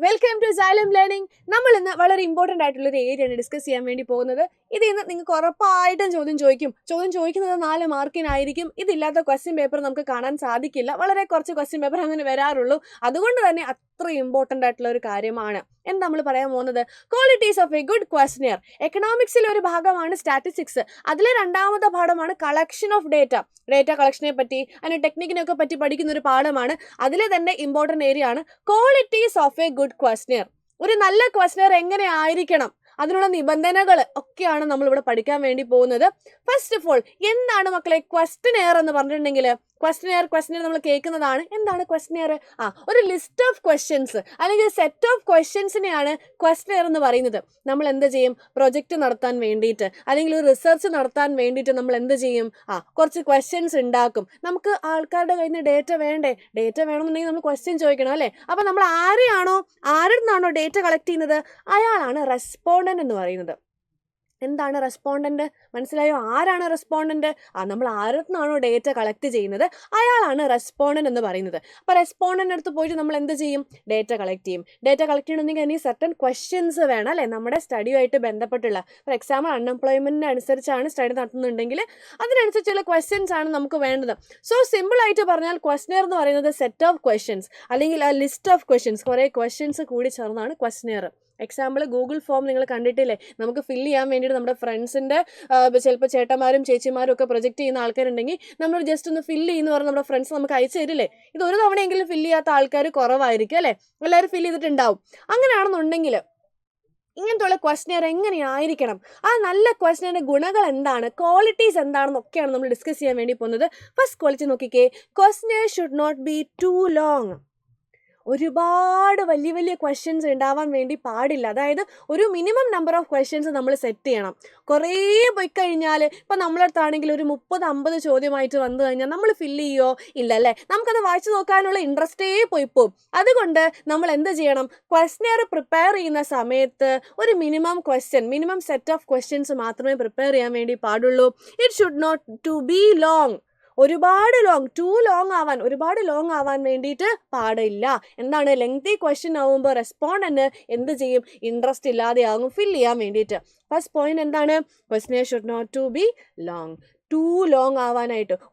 Welcome to xylem learning. നമ്മൾ ഇന്ന് വളരെ ഇമ്പോർട്ടൻ്റ് ആയിട്ടുള്ള ഒരു ഏരിയയാണ് ഡിസ്കസ് ചെയ്യാൻ വേണ്ടി പോകുന്നത്. ഇതിൽ നിന്ന് നിങ്ങൾക്ക് ഉറപ്പായിട്ടും ചോദ്യം ചോദിക്കുന്നത് 4 മാർക്കിനായിരിക്കും. ഇതില്ലാത്ത ക്വസ്റ്റ്യൻ പേപ്പർ നമുക്ക് കാണാൻ സാധിക്കില്ല. വളരെ കുറച്ച് ക്വസ്റ്റ്യൻ പേപ്പർ അങ്ങനെ വരാറുള്ളൂ. അതുകൊണ്ട് തന്നെ അത്ര ഇമ്പോർട്ടൻ്റ് ആയിട്ടുള്ള ഒരു കാര്യമാണ് എന്ന് നമ്മൾ പറയാൻ പോകുന്നത്. Qualities of a good questionnaire. എക്കണോമിക്സിലെ ഒരു ഭാഗമാണ് സ്റ്റാറ്റിസ്റ്റിക്സ്. അതിലെ രണ്ടാമത്തെ പാഠമാണ് കളക്ഷൻ ഓഫ് ഡേറ്റ കളക്ഷനെ പറ്റി അതിന്റെ ടെക്നിക്കിനൊക്കെ പറ്റി പഠിക്കുന്ന ഒരു പാഠമാണ്. അതിലെ തന്നെ ഇമ്പോർട്ടൻ്റ് ഏരിയ ആണ് ക്വാളിറ്റീസ് ഓഫ് എ ഗുഡ് ക്വസ്റ്റ്യർ. ഒരു നല്ല ക്വസ്റ്റ്യർ എങ്ങനെ ആയിരിക്കണം, അതിനുള്ള നിബന്ധനകൾ ഒക്കെയാണ് നമ്മൾ ഇവിടെ പഠിക്കാൻ വേണ്ടി പോകുന്നത്. ഫസ്റ്റ് ഓഫ് ഓൾ, എന്താണ് മക്കളെ ക്വസ്റ്റ്യനെയർ എന്ന് പറഞ്ഞിട്ടുണ്ടെങ്കിൽ, ക്വസ്റ്റ്യനെയർ നമ്മൾ കേൾക്കുന്നതാണ്. എന്താണ് ക്വസ്റ്റ്യനെയർ? ഒരു ലിസ്റ്റ് ഓഫ് ക്വസ്റ്റ്യൻസ് അല്ലെങ്കിൽ സെറ്റ് ഓഫ് ക്വസ്റ്റ്യൻസിനെയാണ് ക്വസ്റ്റ്യനെയർ എന്ന് പറയുന്നത്. നമ്മൾ എന്ത് ചെയ്യും? പ്രൊജക്റ്റ് നടത്താൻ വേണ്ടിയിട്ട് അല്ലെങ്കിൽ ഒരു റിസർച്ച് നടത്താൻ വേണ്ടിയിട്ട് നമ്മൾ എന്ത് ചെയ്യും? കുറച്ച് ക്വസ്റ്റ്യൻസ് ഉണ്ടാക്കും. നമുക്ക് ആൾക്കാരുടെ കയ്യിൽ നിന്ന് ഡേറ്റ വേണമെന്നുണ്ടെങ്കിൽ നമ്മൾ ക്വസ്റ്റ്യൻ ചോദിക്കണം അല്ലേ? അപ്പം നമ്മൾ ആരുടെ നിന്നാണോ ഡേറ്റ കളക്ട് ചെയ്യുന്നത് അയാളാണ് റെസ്പോണ്ടന്റ് എന്ന് പറയുന്നത്. എന്താണ് റെസ്പോണ്ടന്റ്? മനസ്സിലായോ? ആരാണ് റെസ്പോണ്ടന്റ്? നമ്മൾ ആരടുത്തുനിന്നാണോ ഡേറ്റ കളക്ട് ചെയ്യുന്നത് അയാളാണ് റെസ്പോണ്ടന്റ് എന്ന് പറയുന്നത്. അപ്പോൾ റെസ്പോണ്ടന്റ് അടുത്ത് പോയിട്ട് നമ്മൾ എന്ത് ചെയ്യും? ഡേറ്റ കളക്ട് ചെയ്യും. ഡേറ്റ കളക്ട് ചെയ്യണമെങ്കിൽ അതിന് സർട്ടൻ ക്വസ്റ്റ്യൻസ് വേണം അല്ലേ? നമ്മുടെ സ്റ്റഡിയുമായിട്ട് ബന്ധപ്പെട്ടുള്ള, ഫോർ എക്സാമ്പിൾ അൺഎംപ്ലോയ്മെന്റിന് അനുസരിച്ചാണ് സ്റ്റഡി നടത്തുന്നുണ്ടെങ്കിൽ അതിനനുസരിച്ചുള്ള ക്വസ്റ്റ്യൻസ് ആണ് നമുക്ക് വേണ്ടത്. സോ സിമ്പിൾ ആയിട്ട് പറഞ്ഞാൽ ക്വസ്റ്റ്യനെയർ എന്ന് പറയുന്നത് സെറ്റ് ഓഫ് ക്വസ്റ്റ്യൻസ് അല്ലെങ്കിൽ ആ ലിസ്റ്റ് ഓഫ് ക്വസ്റ്റ്യൻസ്, കുറേ ക്വസ്റ്റ്യൻസ് കൂടി ചേർന്നാണ് ക്വസ്റ്റ്യനെയർ. എക്സാമ്പിൾ ഗൂഗിൾ ഫോം നിങ്ങൾ കണ്ടിട്ടില്ലേ? നമുക്ക് ഫില്ല് ചെയ്യാൻ വേണ്ടിയിട്ട് നമ്മുടെ ഫ്രണ്ട്സിൻ്റെ ചിലപ്പോൾ ചേട്ടന്മാരും ചേച്ചിമാരും ഒക്കെ പ്രൊജക്റ്റ് ചെയ്യുന്ന ആൾക്കാരുണ്ടെങ്കിൽ നമ്മൾ ജസ്റ്റ് ഒന്ന് ഫില്ല് ചെയ്യുന്ന പറഞ്ഞാൽ നമ്മുടെ ഫ്രണ്ട്സ് നമുക്ക് അയച്ചു തരില്ലേ? ഇത് ഒരു തവണയെങ്കിലും ഫില്ല് ചെയ്യാത്ത ആൾക്കാർ കുറവായിരിക്കും അല്ലേ? എല്ലാവരും ഫില്ല് ചെയ്തിട്ടുണ്ടാവും. അങ്ങനെയാണെന്നുണ്ടെങ്കിൽ ഇങ്ങനത്തുള്ള ക്വസ്റ്റ്യനെയർ എങ്ങനെയായിരിക്കണം? നല്ല ക്വസ്റ്റ്യൻ്റെ ഗുണങ്ങൾ എന്താണ്, ക്വാളിറ്റീസ് എന്താണെന്നൊക്കെയാണ് നമ്മൾ ഡിസ്കസ് ചെയ്യാൻ വേണ്ടി പോകുന്നത്. ഫസ്റ്റ് ക്വാളിറ്റി നോക്കിക്കേ, questionnaire should not be too long. ഒരുപാട് വലിയ ക്വസ്റ്റ്യൻസ് ഉണ്ടാവാൻ വേണ്ടി പാടില്ല. അതായത് ഒരു മിനിമം നമ്പർ ഓഫ് ക്വസ്റ്റ്യൻസ് നമ്മൾ സെറ്റ് ചെയ്യണം. കുറേ പോയി കഴിഞ്ഞാൽ ഇപ്പം നമ്മളടുത്താണെങ്കിൽ ഒരു 30-50 ചോദ്യമായിട്ട് വന്നു കഴിഞ്ഞാൽ നമ്മൾ ഫില്ല് ചെയ്യുമോ? ഇല്ല അല്ലേ? നമുക്കത് വായിച്ചു നോക്കാനുള്ള ഇൻട്രസ്റ്റേ പോയിപ്പോവും. അതുകൊണ്ട് നമ്മൾ എന്ത് ചെയ്യണം? ക്വസ്റ്റ്യനെയർ പ്രിപ്പയർ ചെയ്യുന്ന സമയത്ത് ഒരു മിനിമം സെറ്റ് ഓഫ് ക്വസ്റ്റ്യൻസ് മാത്രമേ പ്രിപ്പയർ ചെയ്യാൻ വേണ്ടി പാടുള്ളൂ. It should not to be long. ഒരുപാട് ലോങ് ആവാൻ വേണ്ടിയിട്ട് പാടില്ല. എന്താണ്? ലെങ്തി ക്വസ്റ്റ്യൻ ആവുമ്പോൾ റെസ്പോണ്ടന്റ് എന്ത് ചെയ്യും? ഇൻട്രസ്റ്റ് ഇല്ലാതെ ആകും ഫില്ല് ചെയ്യാൻ വേണ്ടിയിട്ട്. ഫസ്റ്റ് പോയിന്റ് എന്താണ്? Question should not to be long.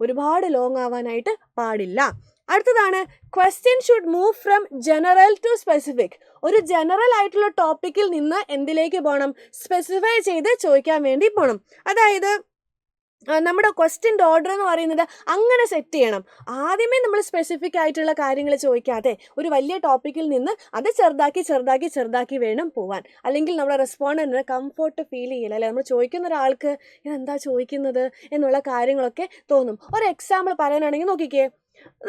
ഒരുപാട് ലോങ് ആവാനായിട്ട് പാടില്ല. അടുത്തതാണ്, question should move from general to specific. ഒരു ജനറൽ ആയിട്ടുള്ള ടോപ്പിക്കിൽ നിന്ന് എന്തിലേക്ക് പോകണം? സ്പെസിഫൈ ചെയ്ത് ചോദിക്കാൻ വേണ്ടി പോകണം. അതായത് നമ്മുടെ ക്വസ്റ്റ്യൻ്റെ ഓർഡർ എന്ന് പറയുന്നത് അങ്ങനെ സെറ്റ് ചെയ്യണം. ആദ്യമേ നമ്മൾ സ്പെസിഫിക് ആയിട്ടുള്ള കാര്യങ്ങൾ ചോദിക്കാതെ ഒരു വലിയ ടോപ്പിക്കിൽ നിന്ന് അത് ചെറുതാക്കി വേണം പോവാൻ. അല്ലെങ്കിൽ നമ്മുടെ റെസ്പോണ്ടന്റിന് കംഫോർട്ട് ഫീൽ ചെയ്യില്ല അല്ലേ? നമ്മൾ ചോദിക്കുന്ന ഒരാൾക്ക് ഇതെന്താ ചോദിക്കുന്നത് എന്നുള്ള കാര്യങ്ങളൊക്കെ തോന്നും. ഒരു എക്സാമ്പിൾ പറയാനാണെങ്കിൽ നോക്കിക്കേ,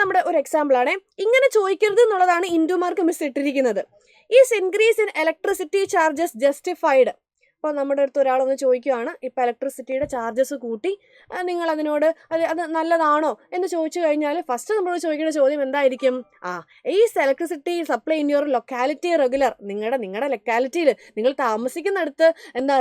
നമ്മുടെ ഒരു എക്സാമ്പിളാണ് ഇങ്ങനെ ചോദിക്കരുത് എന്നുള്ളതാണ് ഇൻഡു മാർക്ക് മിസ് ഇട്ടിരിക്കുന്നത്. Is increase in electricity charges justified. അപ്പോൾ നമ്മുടെ അടുത്ത് ഒരാളൊന്ന് ചോദിക്കുകയാണ്, ഇപ്പോൾ ഇലക്ട്രിസിറ്റിയുടെ ചാർജസ് കൂട്ടി, നിങ്ങൾ അതിനോട് അത് നല്ലതാണോ എന്ന് ചോദിച്ചു കഴിഞ്ഞാൽ ഫസ്റ്റ് നമ്മളോട് ചോദിക്കുന്ന ചോദ്യം എന്തായിരിക്കും? Is electricity supply in your locality regular. നിങ്ങളുടെ ലൊക്കാലിറ്റിയിൽ നിങ്ങൾ താമസിക്കുന്നിടത്ത്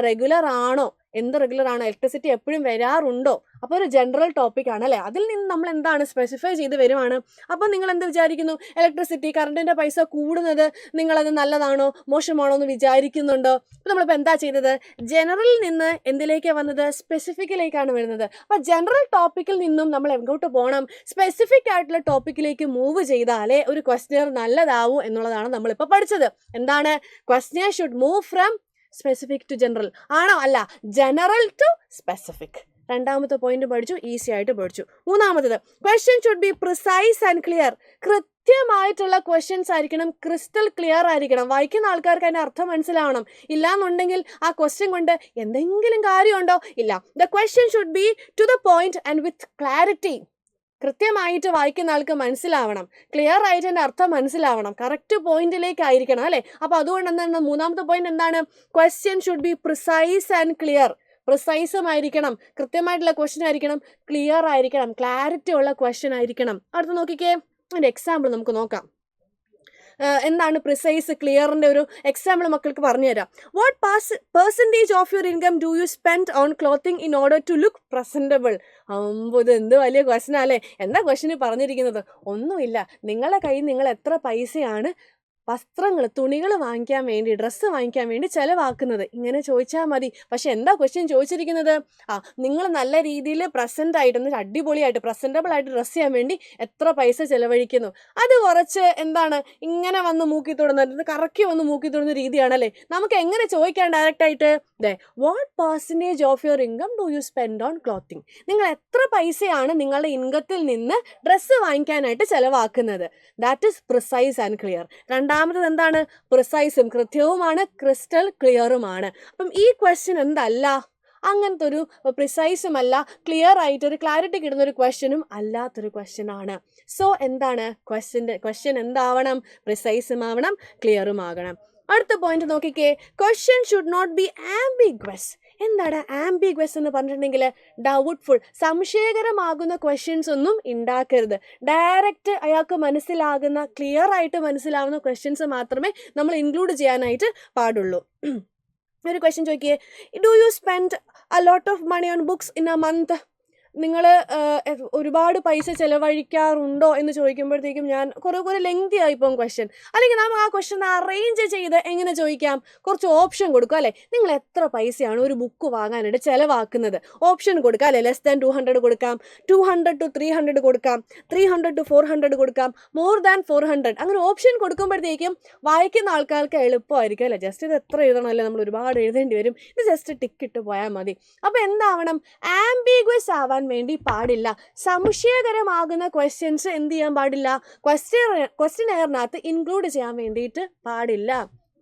റെഗുലർ ആണോ? എന്ത് റെഗുലർ ആണ്? ഇലക്ട്രിസിറ്റി എപ്പോഴും വരാറുണ്ടോ? അപ്പോൾ ഒരു ജനറൽ ടോപ്പിക് ആണ് അല്ലേ? അതിൽ നിന്ന് നമ്മൾ എന്താണ് സ്പെസിഫൈ ചെയ്ത് വരുവാണ്. അപ്പോൾ നിങ്ങൾ എന്ത് വിചാരിക്കുന്നു? ഇലക്ട്രിസിറ്റി കറണ്ടിൻ്റെ പൈസ കൂടുന്നത് നിങ്ങളത് നല്ലതാണോ മോശമാണോ എന്ന് വിചാരിക്കുന്നുണ്ടോ? അപ്പോൾ നമ്മളിപ്പോൾ എന്താ ചെയ്തത്? ജനറലിൽ നിന്ന് എന്തിലേക്കാണ് വന്നത്? സ്പെസിഫിക്കിലേക്കാണ് വരുന്നത്. അപ്പോൾ ജനറൽ ടോപ്പിക്കിൽ നിന്നും നമ്മൾ എങ്ങോട്ട് പോകണം? സ്പെസിഫിക് ആയിട്ടുള്ള ടോപ്പിക്കിലേക്ക് മൂവ് ചെയ്താലേ ഒരു ക്വസ്റ്റ്യൻ നല്ലതാവൂ എന്നുള്ളതാണ് നമ്മളിപ്പോൾ പഠിച്ചത്. എന്താണ്? Question should move from specific to general ആണോ? അല്ല, ജനറൽ ടു സ്പെസിഫിക്. രണ്ടാമത്തെ പോയിന്റ് പഠിച്ചു, ഈസി ആയിട്ട് പഠിച്ചു. മൂന്നാമത്തത്, question should be precise and clear. കൃത്യമായിട്ടുള്ള ക്വസ്റ്റ്യൻസ് ആയിരിക്കണം, ക്രിസ്റ്റൽ ക്ലിയർ ആയിരിക്കണം. വായിക്കുന്ന ആൾക്കാർക്ക് അതിൻ്റെ അർത്ഥം മനസ്സിലാവണം. ഇല്ലാന്നുണ്ടെങ്കിൽ ആ ക്വസ്റ്റ്യൻ കൊണ്ട് എന്തെങ്കിലും കാര്യമുണ്ടോ? ഇല്ല. The question should be to the point and with clarity. കൃത്യമായിട്ട് വായിക്കുന്ന ആൾക്ക് മനസ്സിലാവണം, ക്ലിയർ ആയിട്ട് എൻ്റെ അർത്ഥം മനസ്സിലാവണം, കറക്റ്റ് പോയിന്റിലേക്കായിരിക്കണം അല്ലേ? അപ്പോൾ അതുകൊണ്ട് എന്താണ് മൂന്നാമത്തെ പോയിന്റ് എന്താണ്? Question should be precise and clear. പ്രിസൈസും ആയിരിക്കണം, കൃത്യമായിട്ടുള്ള ക്വസ്റ്റ്യൻ ആയിരിക്കണം, ക്ലിയർ ആയിരിക്കണം, ക്ലാരിറ്റി ഉള്ള ക്വസ്റ്റ്യൻ ആയിരിക്കണം. അടുത്ത് നോക്കിക്കേ, അതിൻ്റെ എക്സാമ്പിൾ നമുക്ക് നോക്കാം. എന്താണ് പ്രിസൈസ് ക്ലിയറിൻ്റെ ഒരു എക്സാമ്പിൾ മക്കൾക്ക് പറഞ്ഞുതരാം. What percentage of your income do you spend on clothing in order to look presentable? ഇത് എന്ത് വലിയ ക്വസ്റ്റ്യൻ അല്ലേ? എന്താ ക്വസ്റ്റ്യന് പറഞ്ഞിരിക്കുന്നത്? ഒന്നുമില്ല, നിങ്ങളുടെ കയ്യിൽ നിങ്ങൾ എത്ര പൈസയാണ് വസ്ത്രങ്ങൾ, തുണികൾ വാങ്ങിക്കാൻ വേണ്ടി, ഡ്രസ്സ് വാങ്ങിക്കാൻ വേണ്ടി ചിലവാക്കുന്നത്? ഇങ്ങനെ ചോദിച്ചാൽ മതി. പക്ഷെ എന്താ ക്വസ്റ്റ്യൻ ചോദിച്ചിരിക്കുന്നത്? നിങ്ങൾ നല്ല രീതിയിൽ പ്രസന്റ് ആയിട്ട്, എന്ന് അടിപൊളിയായിട്ട് പ്രസന്റബിൾ ആയിട്ട് ഡ്രസ്സ് ചെയ്യാൻ വേണ്ടി എത്ര പൈസ ചെലവഴിക്കുന്നു? അത് കുറച്ച് എന്താണ് ഇങ്ങനെ വന്ന് മൂക്കി തൊടുന്നത്, കറക്കി വന്ന് മൂക്കി തൊടുന്ന രീതിയാണല്ലേ. നമുക്ക് എങ്ങനെ ചോദിക്കാൻ ഡയറക്റ്റ് ആയിട്ട്? What percentage of your income do you spend on clothing? നിങ്ങൾ എത്ര പൈസയാണ് നിങ്ങളുടെ ഇൻകത്തിൽ നിന്ന് ഡ്രസ്സ് വാങ്ങിക്കാനായിട്ട് ചെലവാക്കുന്നത്? That is precise and clear. രണ്ടാമത് എന്താണ്? പ്രിസൈസും കൃത്യവുമാണ്, ക്രിസ്റ്റൽ ക്ലിയറുമാണ്. അപ്പം ഈ ക്വസ്റ്റ്യൻ എന്തല്ല? അങ്ങനത്തെ ഒരു പ്രിസൈസും അല്ല, ക്ലിയർ ആയിട്ട് ഒരു ക്ലാരിറ്റി കിട്ടുന്ന ഒരു ക്വസ്റ്റ്യനും അല്ലാത്തൊരു ക്വസ്റ്റ്യൻ ആണ്. സോ എന്താണ് ക്വസ്റ്റ്യൻ എന്താവണം? പ്രിസൈസും ആവണം, ക്ലിയറും ആകണം. അടുത്ത പോയിന്റ് നോക്കിക്കേ. Question should not be ambiguous. എന്താണ് ആംബിഗ്വസ് എന്ന് പറഞ്ഞിട്ടുണ്ടെങ്കിൽ? ഡൗട്ട്ഫുൾ, സംശയകരമാകുന്ന ക്വസ്റ്റ്യൻസ് ഒന്നും ഉണ്ടാക്കരുത്. ഡയറക്റ്റ് അയാൾക്ക് മനസ്സിലാകുന്ന, ക്ലിയർ ആയിട്ട് മനസ്സിലാവുന്ന ക്വസ്റ്റ്യൻസ് മാത്രമേ നമ്മൾ ഇൻക്ലൂഡ് ചെയ്യാനായിട്ട് പാടുള്ളൂ. ഒരു ക്വസ്റ്റ്യൻ ചോദിക്കേ, do you spend a lot of money on books in a month? നിങ്ങൾ ഒരുപാട് പൈസ ചിലവഴിക്കാറുണ്ടോ എന്ന് ചോദിക്കുമ്പോഴത്തേക്കും ഞാൻ കുറേ ലെങ്തി ആയിപ്പോകും ക്വസ്റ്റ്യൻ. അല്ലെങ്കിൽ നമുക്ക് ആ ക്വസ്റ്റ്യൻ അറേഞ്ച് ചെയ്ത് എങ്ങനെ ചോദിക്കാം? കുറച്ച് ഓപ്ഷൻ കൊടുക്കുക അല്ലേ. നിങ്ങൾ എത്ര പൈസയാണ് ഒരു ബുക്ക് വാങ്ങാനായിട്ട് ചിലവാക്കുന്നത്? ഓപ്ഷൻ കൊടുക്കുക അല്ലേ. ലെസ് ദാൻ 200 കൊടുക്കാം, 200 to 300 കൊടുക്കാം, 300 to 400 കൊടുക്കാം, മോർ ദാൻ 400. അങ്ങനെ ഓപ്ഷൻ കൊടുക്കുമ്പോഴത്തേക്കും വായിക്കുന്ന ആൾക്കാർക്ക് എളുപ്പമായിരിക്കും അല്ലേ. ജസ്റ്റ് ഇത് എത്ര എഴുതണമല്ലേ, നമ്മൾ ഒരുപാട് എഴുതേണ്ടി വരും. ഇത് ജസ്റ്റ് ടിക്ക് ഇട്ട് പോയാൽ മതി. അപ്പോൾ എന്താവണം? ആംബിഗ്വസ് ആവാൻ വേണ്ടി പാടില്ല. സംശയകരമാകുന്ന ക്വസ്റ്റ്യൻസ് എന്ത് ചെയ്യാൻ പാടില്ല? ക്വസ്റ്റ്യനെയറിനകത്ത് ഇൻക്ലൂഡ് ചെയ്യാൻ വേണ്ടിയിട്ട് പാടില്ല.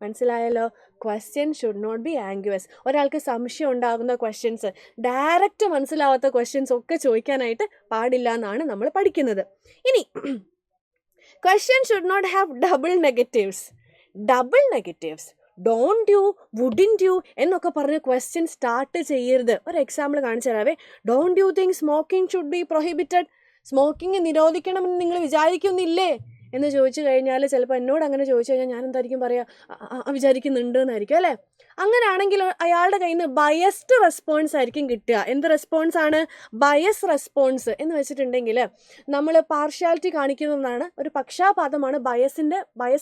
മനസ്സിലായല്ലോ? Question should not be ambiguous. ഒരാൾക്ക് സംശയം ഉണ്ടാകുന്ന ക്വസ്റ്റ്യൻസ്, ഡയറക്റ്റ് മനസ്സിലാവാത്ത ക്വസ്റ്റ്യൻസ് ഒക്കെ ചോദിക്കാനായിട്ട് പാടില്ല എന്നാണ് നമ്മൾ പഠിക്കുന്നത്. ഇനി question should not have double negatives. Double negatives, don't you, wouldn't you എന്നൊക്കെ പറഞ്ഞ് ക്വസ്റ്റ്യൻ സ്റ്റാർട്ട് ചെയ്യരുത്. ഒരു എക്സാമ്പിൾ കാണിച്ചു തരാവേ. Don't you think smoking should be prohibited? Smoking നിരോധിക്കണമെന്ന് നിങ്ങൾ വിചാരിക്കുന്നില്ലേ എന്ന് ചോദിച്ചു കഴിഞ്ഞാൽ, ചിലപ്പോൾ എന്നോട് അങ്ങനെ ചോദിച്ചു കഴിഞ്ഞാൽ ഞാൻ എന്തായിരിക്കും പറയുക? വിചാരിക്കുന്നുണ്ട് എന്നായിരിക്കും അല്ലേ. അങ്ങനെയാണെങ്കിൽ അയാളുടെ കയ്യിൽ നിന്ന് ബയസ്ഡ് റെസ്പോൺസ് ആയിരിക്കും കിട്ടുക. എന്ത് റെസ്പോൺസാണ്? ബയസ് റെസ്പോൺസ് എന്ന് വെച്ചിട്ടുണ്ടെങ്കിൽ നമ്മൾ പാർഷ്യാലിറ്റി കാണിക്കുന്നതാണ്, ഒരു പക്ഷാപാതമാണ് ബയസ്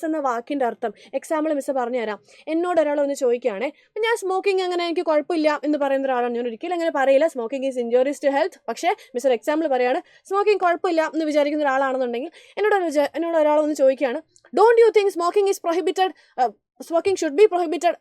എന്ന വാക്കിൻ്റെ അർത്ഥം. എക്സാമ്പിൾ മിസ് പറഞ്ഞുതരാം. എന്നോട് ഒരാളൊന്ന് ചോദിക്കുകയാണേ, ഞാൻ സ്മോക്കിംഗ് അങ്ങനെ എനിക്ക് കുഴപ്പമില്ല എന്ന് പറയുന്ന ഒരാളാണ്. ഞാൻ ഒരിക്കലും അങ്ങനെ പറയില്ല, smoking is injurious to health. പക്ഷേ മിസ്റ്റർ എക്സാമ്പിൾ പറയുകയാണ്, സ്മോക്കിംഗ് കുഴപ്പമില്ല എന്ന് വിചാരിക്കുന്ന ഒരാളാണെന്നുണ്ടെങ്കിൽ എന്നോട് ഒരാളൊന്ന് ചോദിക്കുകയാണ്, don't you think smoking is prohibited, smoking should be prohibited,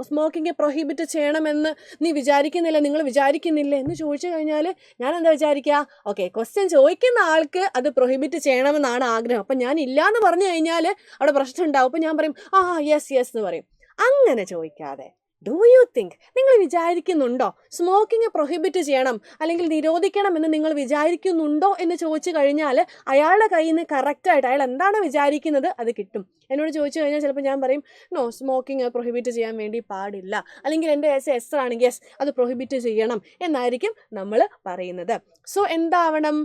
smoking prohibit ചെയ്യണമെന്ന് നീ വിചാരിക്കുന്നില്ല, നിങ്ങൾ വിചാരിക്കുന്നില്ലേ എന്ന് ചോദിച്ചു കഴിഞ്ഞാൽ ഞാൻ എന്താ വിചാരിക്കുക? ഓക്കെ, ക്വസ്റ്റ്യൻ ചോദിക്കുന്ന ആൾക്ക് അത് പ്രൊഹിബിറ്റ് ചെയ്യണമെന്നാണ് ആഗ്രഹം. അപ്പം ഞാൻ ഇല്ല എന്ന് പറഞ്ഞു കഴിഞ്ഞാൽ അവിടെ പ്രശ്നം ഉണ്ടാവും. അപ്പം ഞാൻ പറയും യെസ് എന്ന് പറയും. അങ്ങനെ ചോദിക്കാതെ ഡു യു തിങ്ക്, നിങ്ങൾ വിചാരിക്കുന്നുണ്ടോ സ്മോക്കിംഗ് പ്രൊഹിബിറ്റ് ചെയ്യണം അല്ലെങ്കിൽ നിരോധിക്കണം എന്ന് നിങ്ങൾ വിചാരിക്കുന്നുണ്ടോ എന്ന് ചോദിച്ചു കഴിഞ്ഞാൽ അയാളുടെ കയ്യിൽ നിന്ന് കറക്റ്റായിട്ട് അയാൾ എന്താണ് വിചാരിക്കുന്നത് അത് കിട്ടും. എന്നോട് ചോദിച്ചു കഴിഞ്ഞാൽ ചിലപ്പോൾ ഞാൻ പറയും നോ, സ്മോക്കിംഗ് പ്രൊഹിബിറ്റ് ചെയ്യാൻ വേണ്ടി പാടില്ല, അല്ലെങ്കിൽ എൻ്റെ എസ് ആണെങ്കിൽ യെസ് അത് പ്രൊഹിബിറ്റ് ചെയ്യണം എന്നായിരിക്കും നമ്മൾ പറയുന്നത്. സോ എന്താവണം?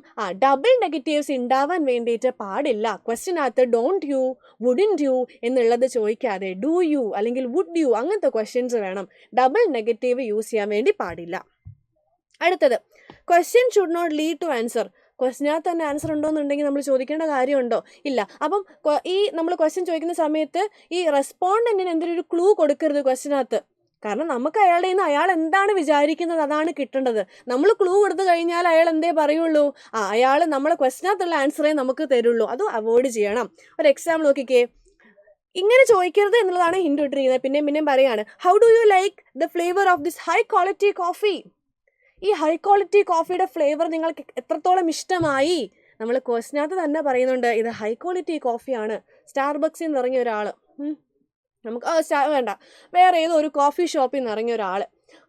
ഡബിൾ നെഗറ്റീവ്സ് ഉണ്ടാവാൻ വേണ്ടിയിട്ട് പാടില്ല. ക്വസ്റ്റ്യനകത്ത് ഡോണ്ട് യു, വുഡിൻറ്റ് യു എന്നുള്ളത് ചോദിക്കാതെ ഡു യു അല്ലെങ്കിൽ വുഡ് യു അങ്ങനത്തെ ക്വസ്റ്റ്യൻസ് വേണം. ഡബിൾ നെഗറ്റീവ് യൂസ് ചെയ്യാൻ വേണ്ടി പാടില്ല. അടുത്തത്, question should not lead to answer. ക്വസ്റ്റ്യനകത്ത് തന്നെ ആൻസർ ഉണ്ടോ എന്നുണ്ടെങ്കിൽ നമ്മൾ ചോദിക്കേണ്ട കാര്യമുണ്ടോ? ഇല്ല. അപ്പം ഈ നമ്മൾ ക്വസ്റ്റ്യൻ ചോദിക്കുന്ന സമയത്ത് ഈ റെസ്പോണ്ടന്റിന് എന്തെങ്കിലും ഒരു ക്ലൂ കൊടുക്കരുത് ക്വസ്റ്റ്യനകത്ത്. കാരണം നമുക്ക് അയാളുടെ നിന്ന് അയാൾ എന്താണ് വിചാരിക്കുന്നത് അതാണ് കിട്ടേണ്ടത്. നമ്മൾ ക്ലൂ കൊടുത്തു കഴിഞ്ഞാൽ അയാൾ എന്തേ പറയുള്ളൂ? അയാൾ നമ്മളെ ക്വസ്റ്റ്യനകത്തുള്ള ആൻസറേ നമുക്ക് തരുള്ളൂ. അത് അവോയ്ഡ് ചെയ്യണം. ഒരു എക്സാമ്പിൾ നോക്കിക്കേ. ഇങ്ങനെ ചോദിക്കരുത് എന്നുള്ളതാണ് ഹിന്റ് ഇട്ടിരിക്കുന്നത്. പിന്നെയും പറയാണ്, how do you like the flavour of this high quality coffee? ഈ ഹൈ ക്വാളിറ്റി കോഫിയുടെ ഫ്ലേവർ നിങ്ങൾക്ക് എത്രത്തോളം ഇഷ്ടമായി? നമ്മൾ ക്വസ്റ്റ്യനകത്ത് തന്നെ പറയുന്നുണ്ട് ഇത് ഹൈ ക്വാളിറ്റി കോഫിയാണ്. സ്റ്റാർബക്സിൽ നിന്ന് ഇറങ്ങിയ ഒരാൾ, നമുക്ക് വേണ്ട, വേറെ ഏതോ ഒരു കോഫി ഷോപ്പിൽ നിന്ന് ഇറങ്ങിയ ഒരാൾ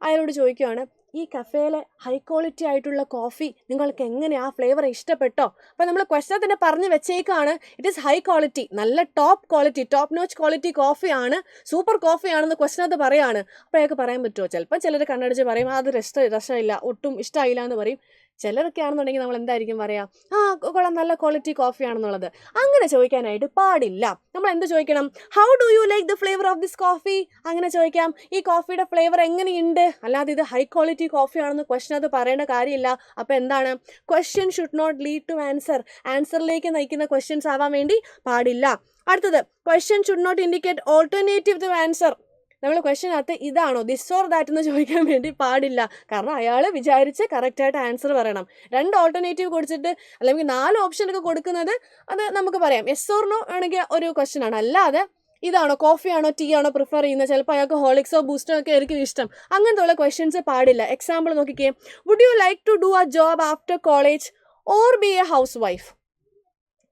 അയാളോട് ചോദിക്കുകയാണ്, ഈ കഫേയിലെ ഹൈ ക്വാളിറ്റി ആയിട്ടുള്ള കോഫി നിങ്ങൾക്ക് എങ്ങനെയാ ഫ്ലേവർ ഇഷ്ടപ്പെട്ടോ? അപ്പോൾ നമ്മൾ ക്വസ്റ്റ്യൻ തന്നെ പറഞ്ഞ് വെച്ചേക്കാണ് ഇറ്റ് ഈസ് ഹൈ ക്വാളിറ്റി, നല്ല ടോപ്പ് നോച്ച് ക്വാളിറ്റി കോഫിയാണ്, സൂപ്പർ കോഫിയാണെന്ന് ക്വസ്റ്റ്യനകത്ത് പറയാണ്. അപ്പോൾ അയാൾക്ക് പറയാൻ പറ്റുമോ? ചിലപ്പോൾ ചിലർ കണ്ണടിച്ച് പറയും അത് രസമില്ല, ഒട്ടും ഇഷ്ടമായില്ല എന്ന് പറയും. ചിലരൊക്കെ ആണെന്നുണ്ടെങ്കിൽ നമ്മൾ എന്തായിരിക്കും പറയുക, കൊള്ളാം, നല്ല ക്വാളിറ്റി കോഫിയാണെന്നുള്ളത്. അങ്ങനെ ചോദിക്കാനായിട്ട് പാടില്ല. നമ്മൾ എന്ത് ചോദിക്കണം? How do you like the flavour of this coffee? അങ്ങനെ ചോദിക്കാം. ഈ കോഫിയുടെ ഫ്ലേവർ എങ്ങനെയുണ്ട്, അല്ലാതെ ഇത് ഹൈ ക്വാളിറ്റി കോഫിയാണെന്ന് ക്വസ്റ്റ്യനകത്ത് പറയേണ്ട കാര്യമില്ല. അപ്പോൾ എന്താണ്? Question should not lead to answer. ആൻസറിലേക്ക് നയിക്കുന്ന ക്വസ്റ്റ്യൻസ് ആവാൻ വേണ്ടി പാടില്ല. അടുത്തത് question should not indicate alternative to answer. നമ്മൾ ക്വസ്റ്റ്യനകത്ത് ഇതാണോ ദിസ് ഓർ ദാറ്റ് എന്ന് ചോദിക്കാൻ വേണ്ടി പാടില്ല. കാരണം അയാൾ വിചാരിച്ച് കറക്റ്റായിട്ട് ആൻസർ പറയണം. 2 ഓൾട്ടർനേറ്റീവ് കൊടുത്തിട്ട് അല്ലെങ്കിൽ 4 ഓപ്ഷനൊക്കെ കൊടുക്കുന്നത് അത് നമുക്ക് പറയാം. യെസ് ഓർ നോ ആണെങ്കിൽ ഒരു ക്വസ്റ്റ്യൻ ആണ്. അല്ലാതെ ഇതാണോ കോഫി ആണോ ടീ ആണോ പ്രിഫർ ചെയ്യുന്നത്, ചിലപ്പോൾ അയാൾക്ക് ഹോളിക്സോ ബൂസ്റ്റോ ഒക്കെ ആയിരിക്കും ഇഷ്ടം, അങ്ങനത്തെ ഉള്ള ക്വസ്റ്റ്യൻസ് പാടില്ല. എക്സാമ്പിൾ നോക്കിക്കേ, would you like to do a job after college or be a housewife?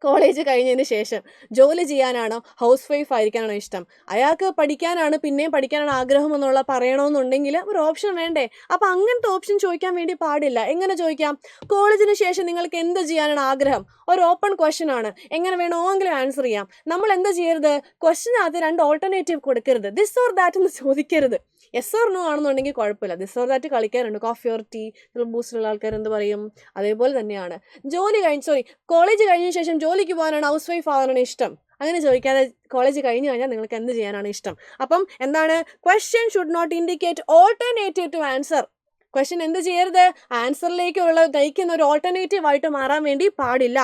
College കഴിഞ്ഞതിന് ശേഷം ജോലി ചെയ്യാനാണോ ഹൗസ് വൈഫ് ആയിരിക്കാനാണോ ഇഷ്ടം? അയാൾക്ക് പഠിക്കാനാണ് പിന്നെയും പഠിക്കാനാണ് ആഗ്രഹം എന്നുള്ള പറയണമെന്നുണ്ടെങ്കിൽ ഒരു ഓപ്ഷൻ വേണ്ടേ? അപ്പം അങ്ങനത്തെ ഓപ്ഷൻ ചോദിക്കാൻ വേണ്ടി പാടില്ല. എങ്ങനെ ചോദിക്കാം? കോളേജിന് ശേഷം നിങ്ങൾക്ക് എന്ത് ചെയ്യാനാണ് ആഗ്രഹം? ഒരു ഓപ്പൺ ക്വസ്റ്റ്യൻ ആണ്, എങ്ങനെ വേണമെങ്കിലും ആൻസർ ചെയ്യാം. നമ്മൾ എന്താ ചെയ്യരുത്? ക്വസ്റ്റ്യനകത്ത് 2 ഓൾട്ടർനേറ്റീവ് കൊടുക്കരുത്, ദിസ് ഓർ ദാറ്റ് എന്ന് ചോദിക്കരുത്. യെസ് ഓർ നോ ആണെന്നുണ്ടെങ്കിൽ കുഴപ്പമില്ല, ദിസ് ഓർ ദാറ്റ് കളിക്കാറുണ്ട്. കോഫി ഓർ ടീ, ബൂസ്റ്റുള്ള ആൾക്കാർ എന്ത് പറയും? അതേപോലെ തന്നെയാണ് കോളേജ് കഴിഞ്ഞ ശേഷം ജോലിക്ക് പോകാനാണ് ഹൗസ് വൈഫ് ആവാനാണ് ഇഷ്ടം, അങ്ങനെ ചോദിക്കാതെ കോളേജ് കഴിഞ്ഞ് കഴിഞ്ഞാൽ നിങ്ങൾക്ക് എന്ത് ചെയ്യാനാണ് ഇഷ്ടം? അപ്പം എന്താണ്? Question should not indicate alternative to answer. Question എന്ത് ചെയ്യരുത്? ആൻസറിലേക്കുള്ള നയിക്കുന്ന ഒരു ഓൾട്ടർനേറ്റീവ് ആയിട്ട് മാറാൻ വേണ്ടി പാടില്ല.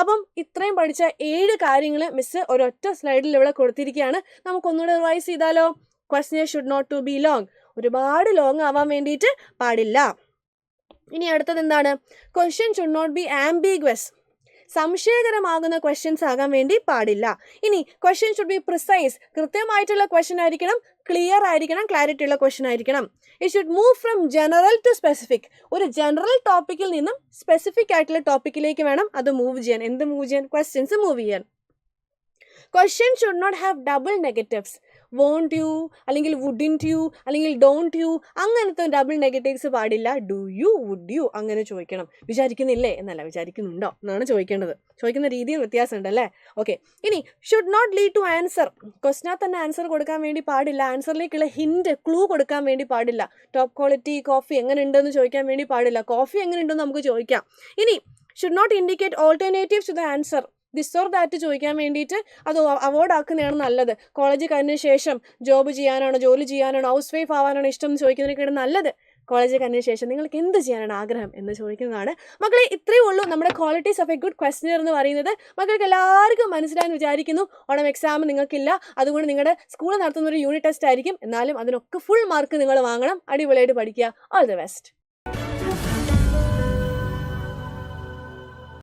അപ്പം ഇത്രയും പഠിച്ച 7 കാര്യങ്ങൾ മിസ് ഒരൊറ്റ സ്ലൈഡിൽ ഇവിടെ കൊടുത്തിരിക്കുകയാണ്. നമുക്കൊന്നുകൂടെ റിവൈസ് ചെയ്താലോ? Question should not to be long, ഒരുപാട് ലോങ് ആവാൻ വേണ്ടിയിട്ട് പാടില്ല. ഇനി അടുത്തത് എന്താണ്? Question should not be ambiguous, സംശയകരമാകുന്ന ക്വസ്റ്റ്യൻസ് ആകാൻ വേണ്ടി പാടില്ല. ഇനി ക്വസ്റ്റ്യൻ ഷുഡ് ബി പ്രിസൈസ്, കൃത്യമായിട്ടുള്ള ക്വസ്റ്റ്യൻ ആയിരിക്കണം, ക്ലിയർ ആയിരിക്കണം, ക്ലാരിറ്റി ഉള്ള ക്വസ്റ്റ്യൻ ആയിരിക്കണം. It should move from general to specific, ഒരു ജനറൽ ടോപ്പിക്കിൽ നിന്നും സ്പെസിഫിക് ആയിട്ടുള്ള ടോപ്പിക്കിലേക്ക് വേണം അത് മൂവ് ചെയ്യാൻ. എന്ത് മൂവ് ചെയ്യാൻ? ക്വസ്റ്റ്യൻസ് മൂവ് ചെയ്യാൻ. Question should not have double negatives, won't you അല്ലെങ്കിൽ വുഡിൻറ്റ് യു അല്ലെങ്കിൽ ഡോണ്ട് യു, അങ്ങനത്തെ ഡബിൾ നെഗറ്റീവ്സ് പാടില്ല. ഡു യു, വുഡ് യു അങ്ങനെ ചോദിക്കണം. വിചാരിക്കുന്നില്ലേ എന്നല്ല, വിചാരിക്കുന്നുണ്ടോ എന്നാണ് ചോദിക്കേണ്ടത്. ചോദിക്കുന്ന രീതിയിൽ വ്യത്യാസമുണ്ട് അല്ലേ? ഓക്കെ. ഇനി should not lead to answer, ക്വസ്റ്റിനാ തന്നെ ആൻസർ കൊടുക്കാൻ വേണ്ടി പാടില്ല. ആൻസറിലേക്കുള്ള ഹിൻറ്റ്, ക്ലൂ കൊടുക്കാൻ വേണ്ടി പാടില്ല. ടോപ്പ് ക്വാളിറ്റി കോഫി എങ്ങനെ ഉണ്ടെന്ന് ചോദിക്കാൻ വേണ്ടി പാടില്ല. കോഫി എങ്ങനെ ഉണ്ടെന്ന് നമുക്ക് ചോദിക്കാം. ഇനി should not indicate alternatives to the answer, this or that ചോദിക്കാൻ വേണ്ടിയിട്ട് അത് അവോയ്ഡ് ആക്കുന്നതാണ് നല്ലത്. കോളേജ് കഴിഞ്ഞ ശേഷം ജോലി ചെയ്യാനാണോ ഹൗസ് വൈഫ് ആവാനാണോ ഇഷ്ടം എന്ന് ചോദിക്കുന്നതിനൊക്കെയാണ് നല്ലത്. കോളേജ് കഴിഞ്ഞ ശേഷം നിങ്ങൾക്ക് എന്ത് ചെയ്യാനാണ് ആഗ്രഹം എന്ന് ചോദിക്കുന്നതാണ്. മക്കളെ ഇത്രയേ ഉള്ളൂ നമ്മുടെ qualities of a good questionnaire എന്ന് പറയുന്നത്. മക്കൾക്ക് എല്ലാവർക്കും മനസ്സിലായെന്ന് വിചാരിക്കുന്നു. ഓണം എക്സാം നിങ്ങൾക്കില്ല, അതുകൊണ്ട് നിങ്ങളുടെ സ്കൂൾ നടത്തുന്ന ഒരു യൂണിറ്റ് ടെസ്റ്റ് ആയിരിക്കും. എന്നാലും അതിനൊക്കെ ഫുൾ മാർക്ക് നിങ്ങൾ വാങ്ങണം. അടിപൊളിയായിട്ട് പഠിക്കുക. All the best.